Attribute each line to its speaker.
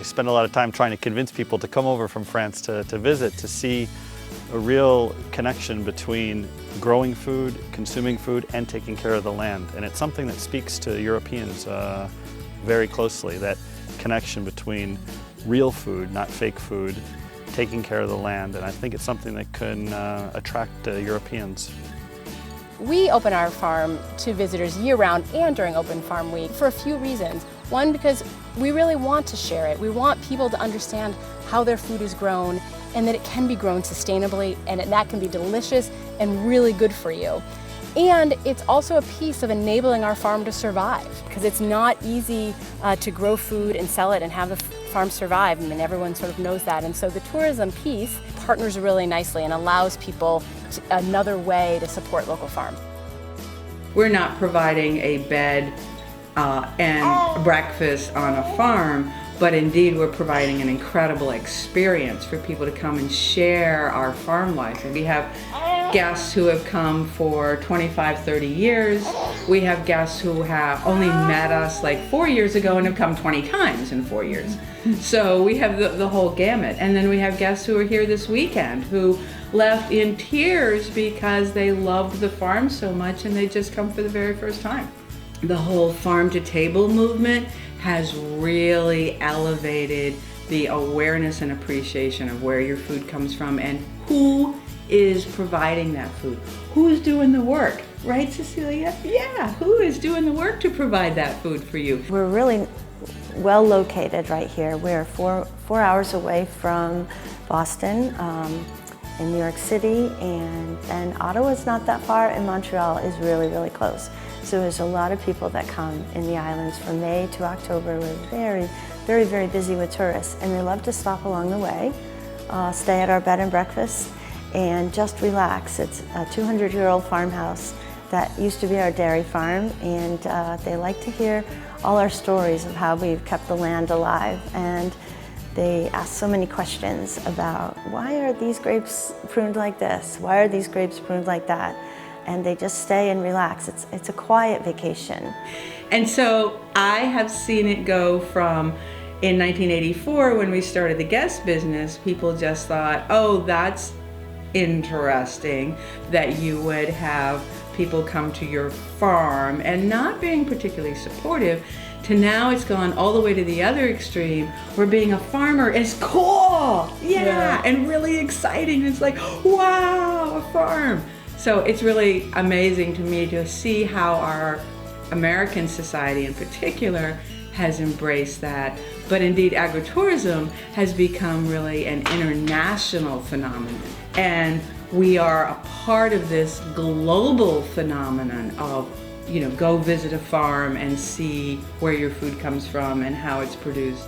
Speaker 1: spend a lot of time trying to convince people to come over from France to visit, to see a real connection between growing food, consuming food, and taking care of the land. And it's something that speaks to Europeans very closely, that connection between real food, not fake food, taking care of the land. And I think it's something that can attract Europeans.
Speaker 2: We open our farm to visitors year-round and during Open Farm Week for a few reasons. One, because we really want to share it. We want people to understand how their food is grown and that it can be grown sustainably and that can be delicious and really good for you. And it's also a piece of enabling our farm to survive, because it's not easy to grow food and sell it and have the farm survive. I mean, everyone sort of knows that. And so the tourism piece partners really nicely and allows people another way to support local farms.
Speaker 3: We're not providing a bed and breakfast on a farm, but indeed we're providing an incredible experience for people to come and share our farm life. And we have guests who have come for 25, 30 years. We have guests who have only met us like 4 years ago and have come 20 times in 4 years. So we have the whole gamut. And then we have guests who are here this weekend who left in tears because they loved the farm so much and they just come for the very first time. The whole farm to table movement has really elevated the awareness and appreciation of where your food comes from and who is providing that food. Who is doing the work? Right, Cecilia? Yeah, who is doing the work to provide that food for you?
Speaker 4: We're really well located right here. We're four hours away from Boston, in New York City, and then Ottawa's not that far, and Montreal is really, really close. So there's a lot of people that come in the islands from May to October. We're very, very, very busy with tourists, and they love to stop along the way, stay at our bed and breakfast, and just relax. It's a 200-year-old farmhouse that used to be our dairy farm, and they like to hear all our stories of how we've kept the land alive. And they ask so many questions about, why are these grapes pruned like this? Why are these grapes pruned like that? And they just stay and relax. It's a quiet vacation.
Speaker 3: And so I have seen it go from, in 1984 when we started the guest business, people just thought, oh, that's interesting that you would have people come to your farm, and not being particularly supportive, to now it's gone all the way to the other extreme where being a farmer is cool, yeah. And really exciting. It's like, wow, a farm. So it's really amazing to me to see how our American society in particular has embraced that. But indeed, agritourism has become really an international phenomenon. And we are a part of this global phenomenon of, go visit a farm and see where your food comes from and how it's produced.